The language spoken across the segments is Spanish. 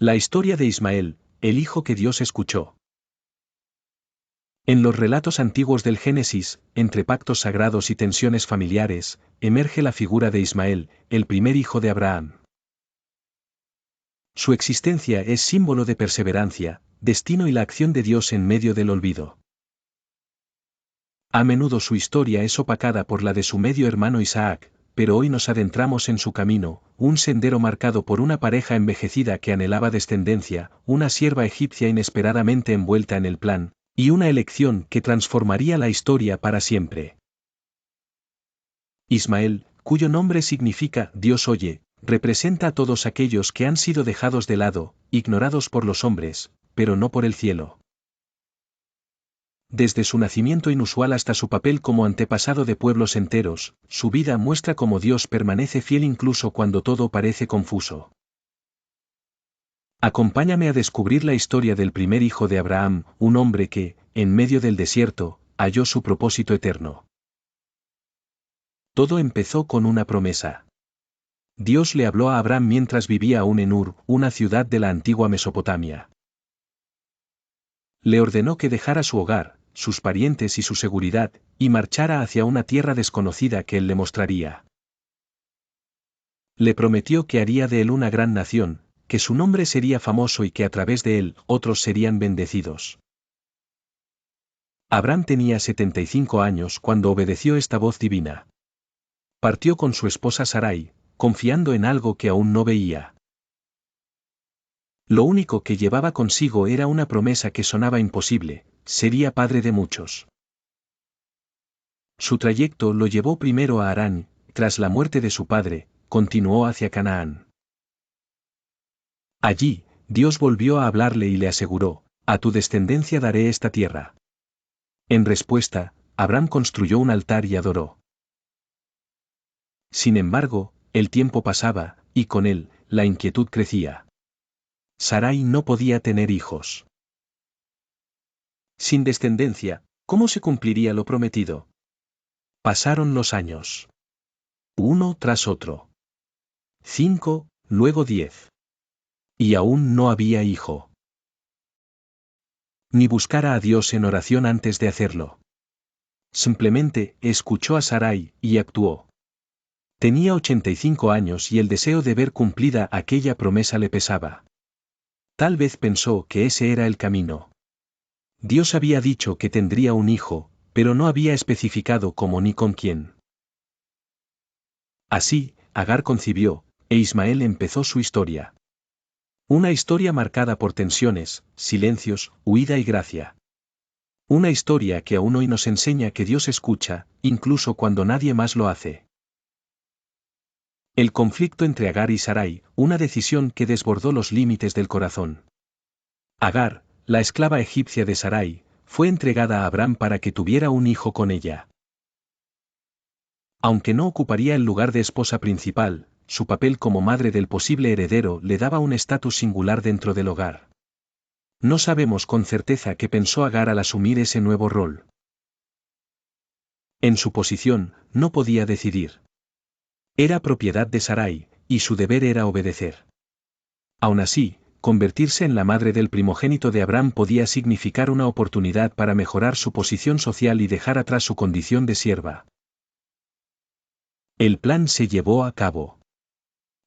La historia de Ismael, el hijo que Dios escuchó. En los relatos antiguos del Génesis, entre pactos sagrados y tensiones familiares, emerge la figura de Ismael, el primer hijo de Abraham. Su existencia es símbolo de perseverancia, destino y la acción de Dios en medio del olvido. A menudo su historia es opacada por la de su medio hermano Isaac, pero hoy nos adentramos en su camino, un sendero marcado por una pareja envejecida que anhelaba descendencia, una sierva egipcia inesperadamente envuelta en el plan, y una elección que transformaría la historia para siempre. Ismael, cuyo nombre significa Dios oye, representa a todos aquellos que han sido dejados de lado, ignorados por los hombres, pero no por el cielo. Desde su nacimiento inusual hasta su papel como antepasado de pueblos enteros, su vida muestra cómo Dios permanece fiel incluso cuando todo parece confuso. Acompáñame a descubrir la historia del primer hijo de Abraham, un hombre que, en medio del desierto, halló su propósito eterno. Todo empezó con una promesa. Dios le habló a Abraham mientras vivía aún en Ur, una ciudad de la antigua Mesopotamia. Le ordenó que dejara su hogar, sus parientes y su seguridad, y marchara hacia una tierra desconocida que él le mostraría. Le prometió que haría de él una gran nación, que su nombre sería famoso y que a través de él otros serían bendecidos. Abraham tenía 75 años cuando obedeció esta voz divina. Partió con su esposa Sarai, confiando en algo que aún no veía. Lo único que llevaba consigo era una promesa que sonaba imposible: sería padre de muchos. Su trayecto lo llevó primero a Harán, tras la muerte de su padre, continuó hacia Canaán. Allí, Dios volvió a hablarle y le aseguró: a tu descendencia daré esta tierra. En respuesta, Abraham construyó un altar y adoró. Sin embargo, el tiempo pasaba, y con él, la inquietud crecía. Sarai no podía tener hijos. Sin descendencia, ¿cómo se cumpliría lo prometido? Pasaron los años. Uno tras otro. 5, luego 10. Y aún no había hijo. Ni buscara a Dios en oración antes de hacerlo. Simplemente, escuchó a Sarai, y actuó. Tenía 85 años y el deseo de ver cumplida aquella promesa le pesaba. Tal vez pensó que ese era el camino. Dios había dicho que tendría un hijo, pero no había especificado cómo ni con quién. Así, Agar concibió, e Ismael empezó su historia. Una historia marcada por tensiones, silencios, huida y gracia. Una historia que aún hoy nos enseña que Dios escucha, incluso cuando nadie más lo hace. El conflicto entre Agar y Sarai, una decisión que desbordó los límites del corazón. Agar, la esclava egipcia de Sarai, fue entregada a Abraham para que tuviera un hijo con ella. Aunque no ocuparía el lugar de esposa principal, su papel como madre del posible heredero le daba un estatus singular dentro del hogar. No sabemos con certeza qué pensó Agar al asumir ese nuevo rol. En su posición, no podía decidir. Era propiedad de Sarai, y su deber era obedecer. Aún así, convertirse en la madre del primogénito de Abraham podía significar una oportunidad para mejorar su posición social y dejar atrás su condición de sierva. El plan se llevó a cabo.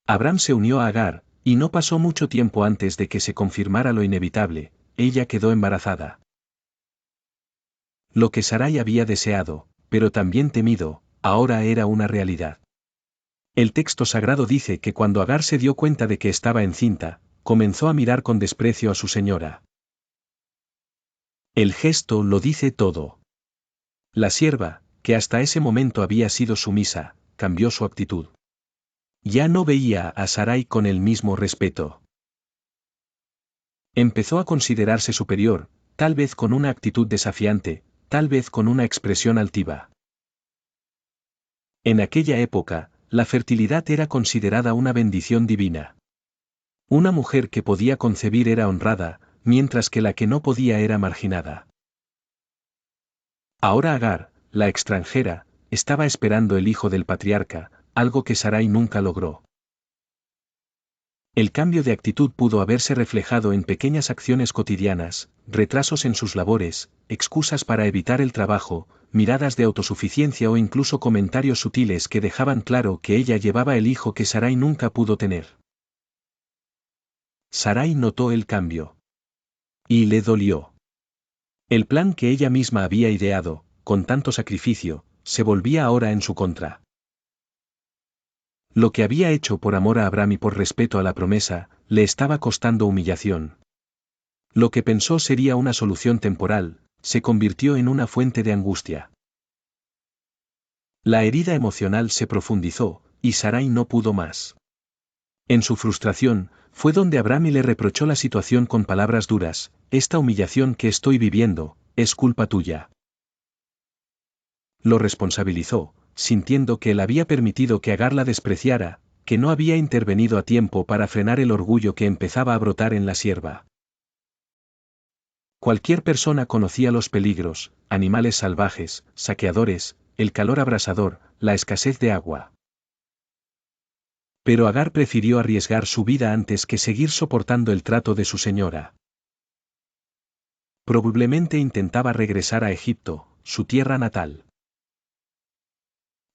Abraham se unió a Agar, y no pasó mucho tiempo antes de que se confirmara lo inevitable: ella quedó embarazada. Lo que Sarai había deseado, pero también temido, ahora era una realidad. El texto sagrado dice que cuando Agar se dio cuenta de que estaba encinta, comenzó a mirar con desprecio a su señora. El gesto lo dice todo. La sierva, que hasta ese momento había sido sumisa, cambió su actitud. Ya no veía a Sarai con el mismo respeto. Empezó a considerarse superior, tal vez con una actitud desafiante, tal vez con una expresión altiva. En aquella época, la fertilidad era considerada una bendición divina. Una mujer que podía concebir era honrada, mientras que la que no podía era marginada. Ahora Agar, la extranjera, estaba esperando el hijo del patriarca, algo que Sarai nunca logró. El cambio de actitud pudo haberse reflejado en pequeñas acciones cotidianas, retrasos en sus labores, excusas para evitar el trabajo, miradas de autosuficiencia o incluso comentarios sutiles que dejaban claro que ella llevaba el hijo que Sarai nunca pudo tener. Sarai notó el cambio. Y le dolió. El plan que ella misma había ideado, con tanto sacrificio, se volvía ahora en su contra. Lo que había hecho por amor a Abraham y por respeto a la promesa, le estaba costando humillación. Lo que pensó sería una solución temporal, se convirtió en una fuente de angustia. La herida emocional se profundizó, y Sarai no pudo más. En su frustración, fue donde Abraham le reprochó la situación con palabras duras: esta humillación que estoy viviendo, es culpa tuya. Lo responsabilizó, sintiendo que él había permitido que Agar la despreciara, que no había intervenido a tiempo para frenar el orgullo que empezaba a brotar en la sierva. Cualquier persona conocía los peligros: animales salvajes, saqueadores, el calor abrasador, la escasez de agua. Pero Agar prefirió arriesgar su vida antes que seguir soportando el trato de su señora. Probablemente intentaba regresar a Egipto, su tierra natal.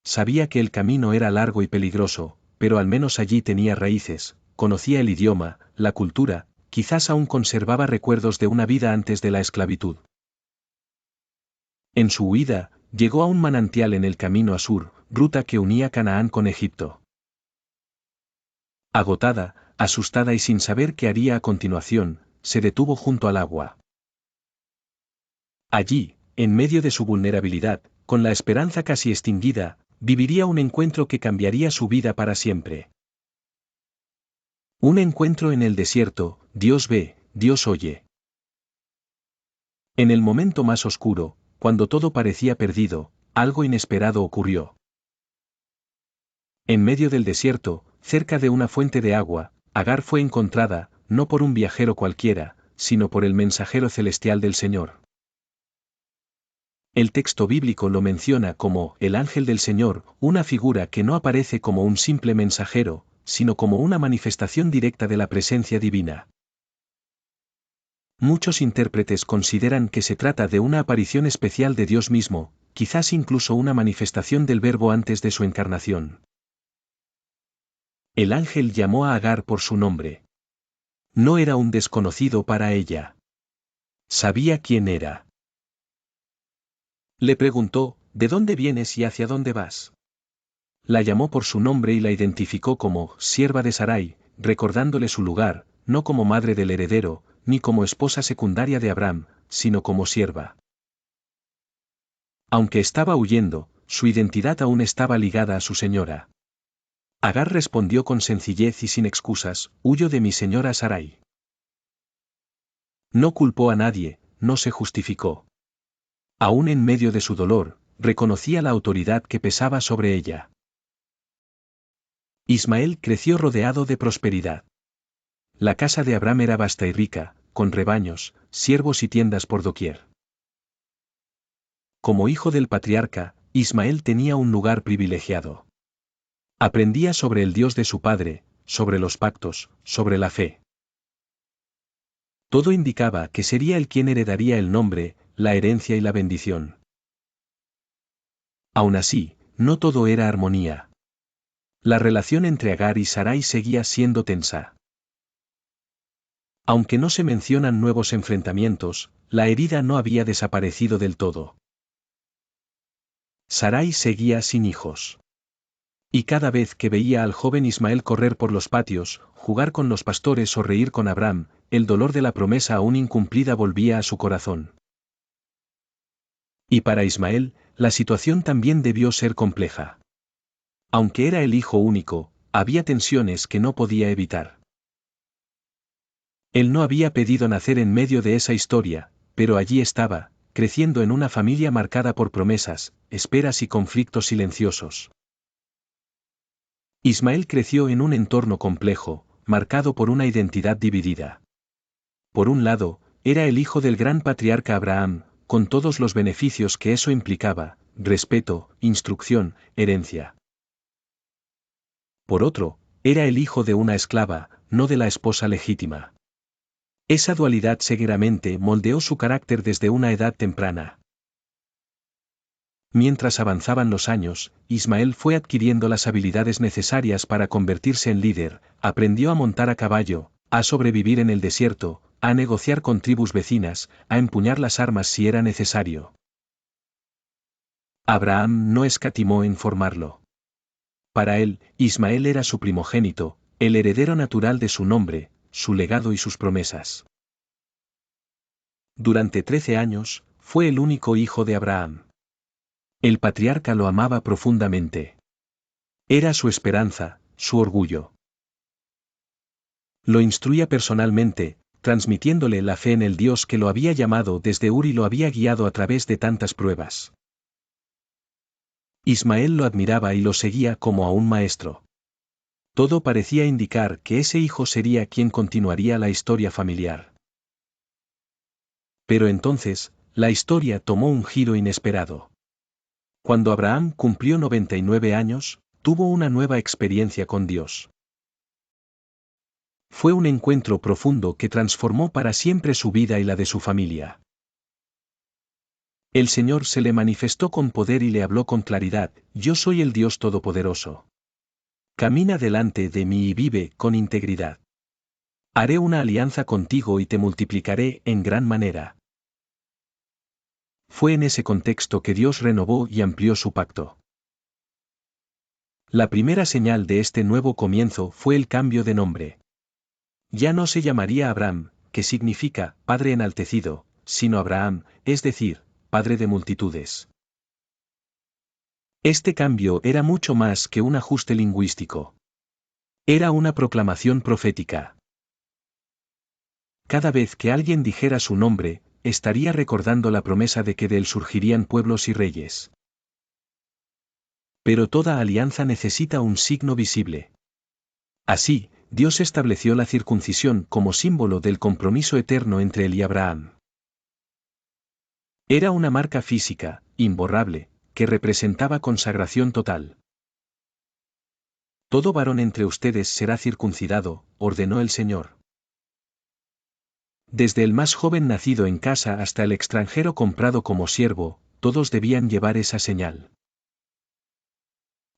Sabía que el camino era largo y peligroso, pero al menos allí tenía raíces, conocía el idioma, la cultura, quizás aún conservaba recuerdos de una vida antes de la esclavitud. En su huida, llegó a un manantial en el camino a Sur, ruta que unía Canaán con Egipto. Agotada, asustada y sin saber qué haría a continuación, se detuvo junto al agua. Allí, en medio de su vulnerabilidad, con la esperanza casi extinguida, viviría un encuentro que cambiaría su vida para siempre. Un encuentro en el desierto: Dios ve, Dios oye. En el momento más oscuro, cuando todo parecía perdido, algo inesperado ocurrió. En medio del desierto, cerca de una fuente de agua, Agar fue encontrada, no por un viajero cualquiera, sino por el mensajero celestial del Señor. El texto bíblico lo menciona como el ángel del Señor, una figura que no aparece como un simple mensajero, sino como una manifestación directa de la presencia divina. Muchos intérpretes consideran que se trata de una aparición especial de Dios mismo, quizás incluso una manifestación del Verbo antes de su encarnación. El ángel llamó a Agar por su nombre. No era un desconocido para ella. Sabía quién era. Le preguntó: ¿de dónde vienes y hacia dónde vas? La llamó por su nombre y la identificó como sierva de Sarai, recordándole su lugar, no como madre del heredero, ni como esposa secundaria de Abraham, sino como sierva. Aunque estaba huyendo, su identidad aún estaba ligada a su señora. Agar respondió con sencillez y sin excusas: huyo de mi señora Sarai. No culpó a nadie, no se justificó. Aún en medio de su dolor, reconocía la autoridad que pesaba sobre ella. Ismael creció rodeado de prosperidad. La casa de Abraham era vasta y rica, con rebaños, siervos y tiendas por doquier. Como hijo del patriarca, Ismael tenía un lugar privilegiado. Aprendía sobre el Dios de su padre, sobre los pactos, sobre la fe. Todo indicaba que sería él quien heredaría el nombre, la herencia y la bendición. Aún así, no todo era armonía. La relación entre Agar y Sarai seguía siendo tensa. Aunque no se mencionan nuevos enfrentamientos, la herida no había desaparecido del todo. Sarai seguía sin hijos. Y cada vez que veía al joven Ismael correr por los patios, jugar con los pastores o reír con Abraham, el dolor de la promesa aún incumplida volvía a su corazón. Y para Ismael, la situación también debió ser compleja. Aunque era el hijo único, había tensiones que no podía evitar. Él no había pedido nacer en medio de esa historia, pero allí estaba, creciendo en una familia marcada por promesas, esperas y conflictos silenciosos. Ismael creció en un entorno complejo, marcado por una identidad dividida. Por un lado, era el hijo del gran patriarca Abraham, con todos los beneficios que eso implicaba: respeto, instrucción, herencia. Por otro, era el hijo de una esclava, no de la esposa legítima. Esa dualidad seguramente moldeó su carácter desde una edad temprana. Mientras avanzaban los años, Ismael fue adquiriendo las habilidades necesarias para convertirse en líder, aprendió a montar a caballo, a sobrevivir en el desierto, a negociar con tribus vecinas, a empuñar las armas si era necesario. Abraham no escatimó en formarlo. Para él, Ismael era su primogénito, el heredero natural de su nombre, su legado y sus promesas. Durante 13 años, fue el único hijo de Abraham. El patriarca lo amaba profundamente. Era su esperanza, su orgullo. Lo instruía personalmente, transmitiéndole la fe en el Dios que lo había llamado desde Ur y lo había guiado a través de tantas pruebas. Ismael lo admiraba y lo seguía como a un maestro. Todo parecía indicar que ese hijo sería quien continuaría la historia familiar. Pero entonces, la historia tomó un giro inesperado. Cuando Abraham cumplió 99 años, tuvo una nueva experiencia con Dios. Fue un encuentro profundo que transformó para siempre su vida y la de su familia. El Señor se le manifestó con poder y le habló con claridad: yo soy el Dios Todopoderoso. Camina delante de mí y vive con integridad. Haré una alianza contigo y te multiplicaré en gran manera. Fue en ese contexto que Dios renovó y amplió su pacto. La primera señal de este nuevo comienzo fue el cambio de nombre. Ya no se llamaría Abram, que significa Padre enaltecido, sino Abraham, es decir, Padre de multitudes. Este cambio era mucho más que un ajuste lingüístico. Era una proclamación profética. Cada vez que alguien dijera su nombre, estaría recordando la promesa de que de él surgirían pueblos y reyes. Pero toda alianza necesita un signo visible. Así, Dios estableció la circuncisión como símbolo del compromiso eterno entre él y Abraham. Era una marca física, imborrable, que representaba consagración total. Todo varón entre ustedes será circuncidado, ordenó el Señor. Desde el más joven nacido en casa hasta el extranjero comprado como siervo, todos debían llevar esa señal.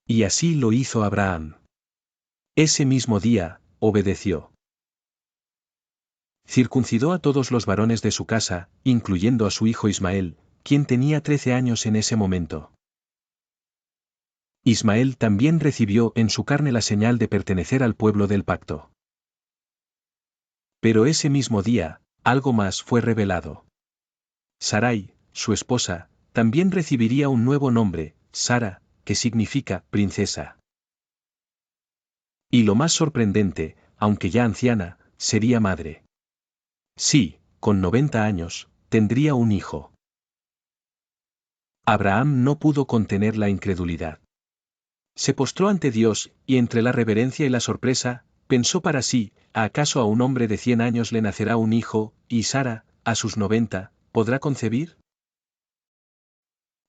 Y así lo hizo Abraham. Ese mismo día, obedeció. Circuncidó a todos los varones de su casa, incluyendo a su hijo Ismael, quien tenía 13 años en ese momento. Ismael también recibió en su carne la señal de pertenecer al pueblo del pacto. Pero ese mismo día, algo más fue revelado. Sarai, su esposa, también recibiría un nuevo nombre, Sara, que significa princesa. Y lo más sorprendente, aunque ya anciana, sería madre. Sí, con 90 años, tendría un hijo. Abraham no pudo contener la incredulidad. Se postró ante Dios, y entre la reverencia y la sorpresa, pensó para sí: ¿acaso a un hombre de 100 años le nacerá un hijo, y Sara, a sus 90, podrá concebir?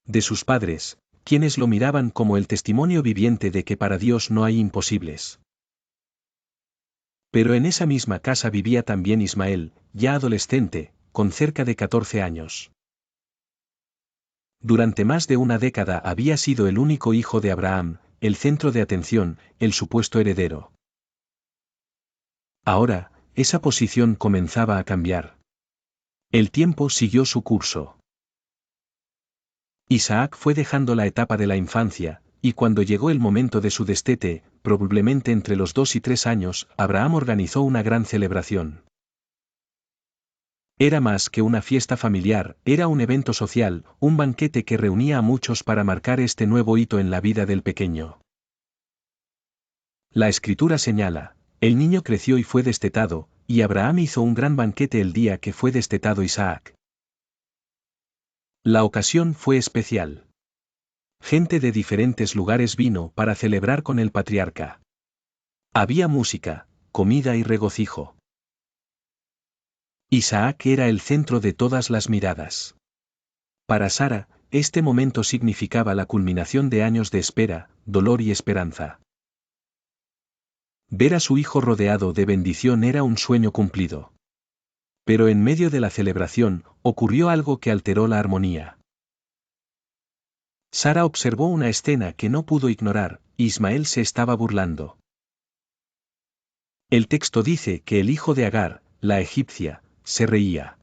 De sus padres, quienes lo miraban como el testimonio viviente de que para Dios no hay imposibles. Pero en esa misma casa vivía también Ismael, ya adolescente, con cerca de 14 años. Durante más de una década había sido el único hijo de Abraham, el centro de atención, el supuesto heredero. Ahora, esa posición comenzaba a cambiar. El tiempo siguió su curso. Isaac fue dejando la etapa de la infancia, y cuando llegó el momento de su destete, probablemente entre los 2 y 3 años, Abraham organizó una gran celebración. Era más que una fiesta familiar, era un evento social, un banquete que reunía a muchos para marcar este nuevo hito en la vida del pequeño. La escritura señala: el niño creció y fue destetado, y Abraham hizo un gran banquete el día que fue destetado Isaac. La ocasión fue especial. Gente de diferentes lugares vino para celebrar con el patriarca. Había música, comida y regocijo. Isaac era el centro de todas las miradas. Para Sara, este momento significaba la culminación de años de espera, dolor y esperanza. Ver a su hijo rodeado de bendición era un sueño cumplido. Pero en medio de la celebración, ocurrió algo que alteró la armonía. Sara observó una escena que no pudo ignorar: Ismael se estaba burlando. El texto dice que el hijo de Agar, la egipcia, se reía.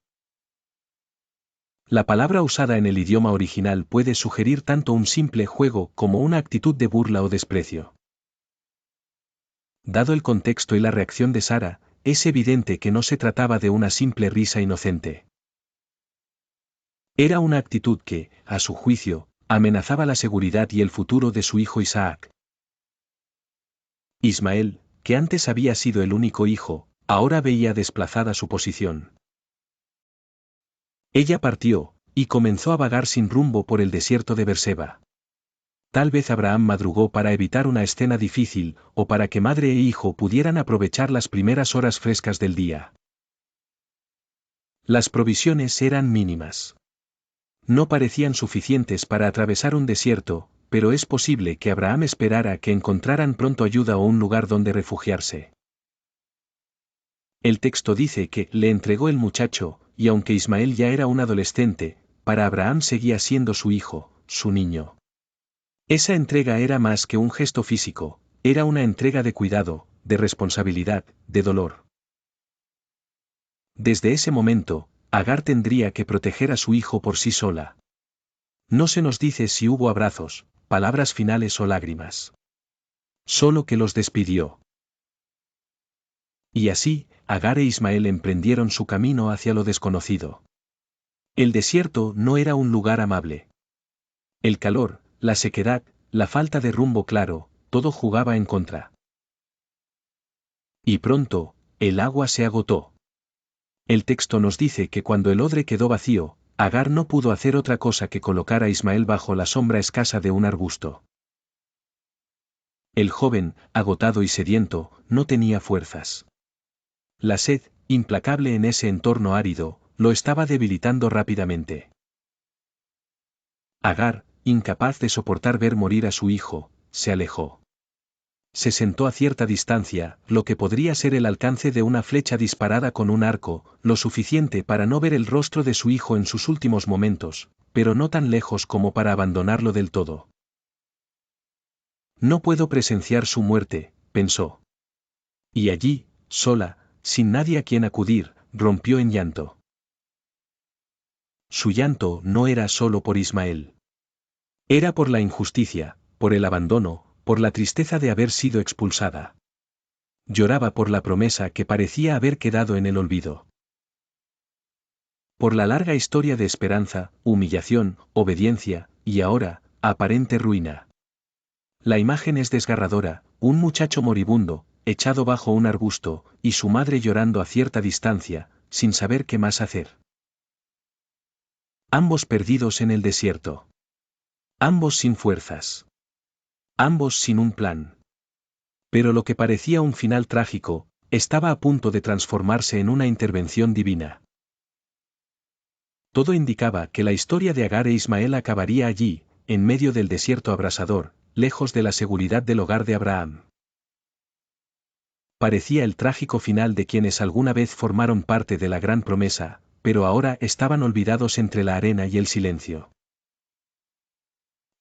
La palabra usada en el idioma original puede sugerir tanto un simple juego como una actitud de burla o desprecio. Dado el contexto y la reacción de Sara, es evidente que no se trataba de una simple risa inocente. Era una actitud que, a su juicio, amenazaba la seguridad y el futuro de su hijo Isaac. Ismael, que antes había sido el único hijo, ahora veía desplazada su posición. Ella partió, y comenzó a vagar sin rumbo por el desierto de Berseba. Tal vez Abraham madrugó para evitar una escena difícil, o para que madre e hijo pudieran aprovechar las primeras horas frescas del día. Las provisiones eran mínimas. No parecían suficientes para atravesar un desierto, pero es posible que Abraham esperara que encontraran pronto ayuda o un lugar donde refugiarse. El texto dice que le entregó el muchacho, y aunque Ismael ya era un adolescente, para Abraham seguía siendo su hijo, su niño. Esa entrega era más que un gesto físico, era una entrega de cuidado, de responsabilidad, de dolor. Desde ese momento, Agar tendría que proteger a su hijo por sí sola. No se nos dice si hubo abrazos, palabras finales o lágrimas. Solo que los despidió. Y así, Agar e Ismael emprendieron su camino hacia lo desconocido. El desierto no era un lugar amable. El calor, la sequedad, la falta de rumbo claro, todo jugaba en contra. Y pronto, el agua se agotó. El texto nos dice que cuando el odre quedó vacío, Agar no pudo hacer otra cosa que colocar a Ismael bajo la sombra escasa de un arbusto. El joven, agotado y sediento, no tenía fuerzas. La sed, implacable en ese entorno árido, lo estaba debilitando rápidamente. Agar, incapaz de soportar ver morir a su hijo, se alejó. Se sentó a cierta distancia, lo que podría ser el alcance de una flecha disparada con un arco, lo suficiente para no ver el rostro de su hijo en sus últimos momentos, pero no tan lejos como para abandonarlo del todo. No puedo presenciar su muerte, pensó. Y allí, sola, sin nadie a quien acudir, rompió en llanto. Su llanto no era solo por Ismael. Era por la injusticia, por el abandono, por la tristeza de haber sido expulsada. Lloraba por la promesa que parecía haber quedado en el olvido. Por la larga historia de esperanza, humillación, obediencia, y ahora, aparente ruina. La imagen es desgarradora: un muchacho moribundo, echado bajo un arbusto, y su madre llorando a cierta distancia, sin saber qué más hacer. Ambos perdidos en el desierto. Ambos sin fuerzas. Ambos sin un plan. Pero lo que parecía un final trágico, estaba a punto de transformarse en una intervención divina. Todo indicaba que la historia de Agar e Ismael acabaría allí, en medio del desierto abrasador, lejos de la seguridad del hogar de Abraham. Parecía el trágico final de quienes alguna vez formaron parte de la gran promesa, pero ahora estaban olvidados entre la arena y el silencio.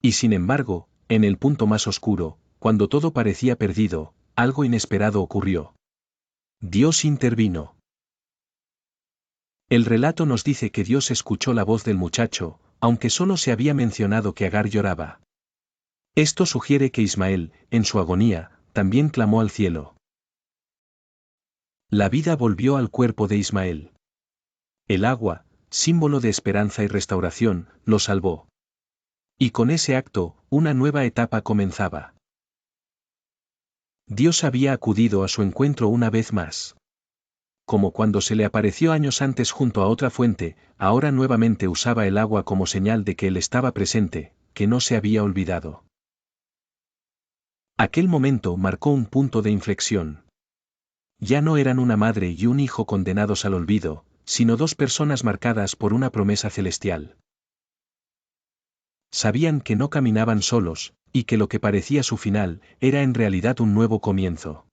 Y sin embargo, en el punto más oscuro, cuando todo parecía perdido, algo inesperado ocurrió. Dios intervino. El relato nos dice que Dios escuchó la voz del muchacho, aunque solo se había mencionado que Agar lloraba. Esto sugiere que Ismael, en su agonía, también clamó al cielo. La vida volvió al cuerpo de Ismael. El agua, símbolo de esperanza y restauración, lo salvó. Y con ese acto, una nueva etapa comenzaba. Dios había acudido a su encuentro una vez más. Como cuando se le apareció años antes junto a otra fuente, ahora nuevamente usaba el agua como señal de que él estaba presente, que no se había olvidado. Aquel momento marcó un punto de inflexión. Ya no eran una madre y un hijo condenados al olvido, sino dos personas marcadas por una promesa celestial. Sabían que no caminaban solos, y que lo que parecía su final, era en realidad un nuevo comienzo.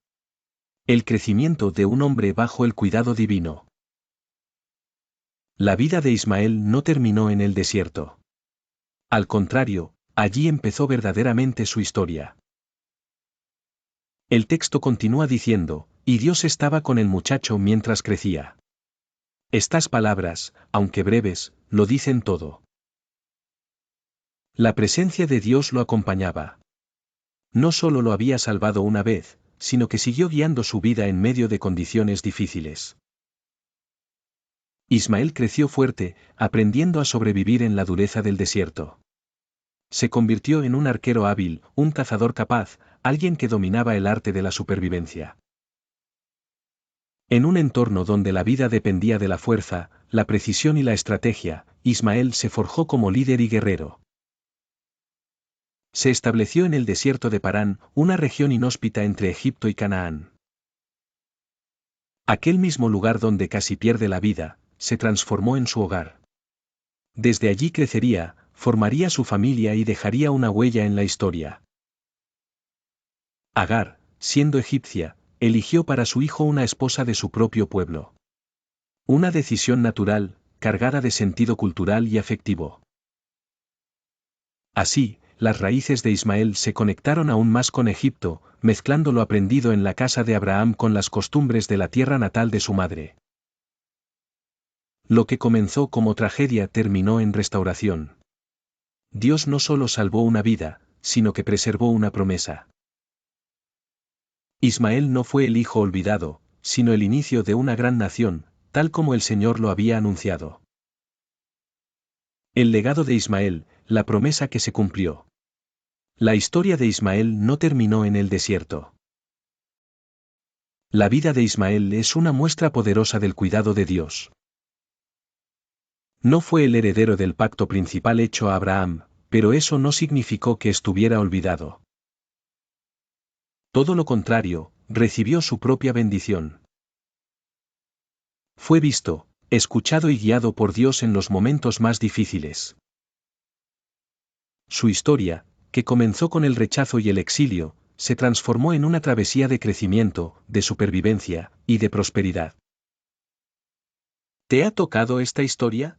El crecimiento de un hombre bajo el cuidado divino. La vida de Ismael no terminó en el desierto. Al contrario, allí empezó verdaderamente su historia. El texto continúa diciendo, y Dios estaba con el muchacho mientras crecía. Estas palabras, aunque breves, lo dicen todo. La presencia de Dios lo acompañaba. No solo lo había salvado una vez, sino que siguió guiando su vida en medio de condiciones difíciles. Ismael creció fuerte, aprendiendo a sobrevivir en la dureza del desierto. Se convirtió en un arquero hábil, un cazador capaz, alguien que dominaba el arte de la supervivencia. En un entorno donde la vida dependía de la fuerza, la precisión y la estrategia, Ismael se forjó como líder y guerrero. Se estableció en el desierto de Parán, una región inhóspita entre Egipto y Canaán. Aquel mismo lugar donde casi pierde la vida, se transformó en su hogar. Desde allí crecería, formaría su familia y dejaría una huella en la historia. Agar, siendo egipcia, eligió para su hijo una esposa de su propio pueblo. Una decisión natural, cargada de sentido cultural y afectivo. Así, las raíces de Ismael se conectaron aún más con Egipto, mezclando lo aprendido en la casa de Abraham con las costumbres de la tierra natal de su madre. Lo que comenzó como tragedia terminó en restauración. Dios no solo salvó una vida, sino que preservó una promesa. Ismael no fue el hijo olvidado, sino el inicio de una gran nación, tal como el Señor lo había anunciado. El legado de Ismael, la promesa que se cumplió. La historia de Ismael no terminó en el desierto. La vida de Ismael es una muestra poderosa del cuidado de Dios. No fue el heredero del pacto principal hecho a Abraham, pero eso no significó que estuviera olvidado. Todo lo contrario, recibió su propia bendición. Fue visto, escuchado y guiado por Dios en los momentos más difíciles. Su historia, que comenzó con el rechazo y el exilio, se transformó en una travesía de crecimiento, de supervivencia y de prosperidad. ¿Te ha tocado esta historia?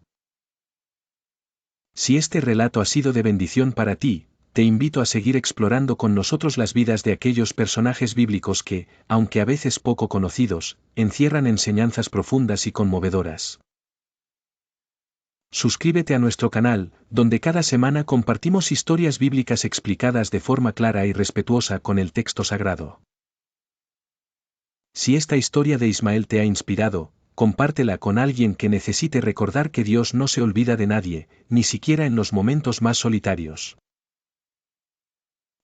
Si este relato ha sido de bendición para ti, te invito a seguir explorando con nosotros las vidas de aquellos personajes bíblicos que, aunque a veces poco conocidos, encierran enseñanzas profundas y conmovedoras. Suscríbete a nuestro canal, donde cada semana compartimos historias bíblicas explicadas de forma clara y respetuosa con el texto sagrado. Si esta historia de Ismael te ha inspirado, compártela con alguien que necesite recordar que Dios no se olvida de nadie, ni siquiera en los momentos más solitarios.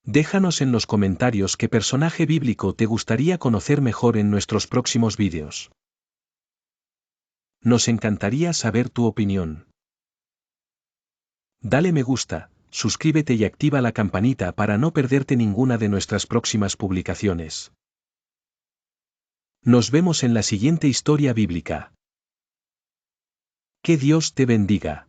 Déjanos en los comentarios qué personaje bíblico te gustaría conocer mejor en nuestros próximos vídeos. Nos encantaría saber tu opinión. Dale me gusta, suscríbete y activa la campanita para no perderte ninguna de nuestras próximas publicaciones. Nos vemos en la siguiente historia bíblica. Que Dios te bendiga.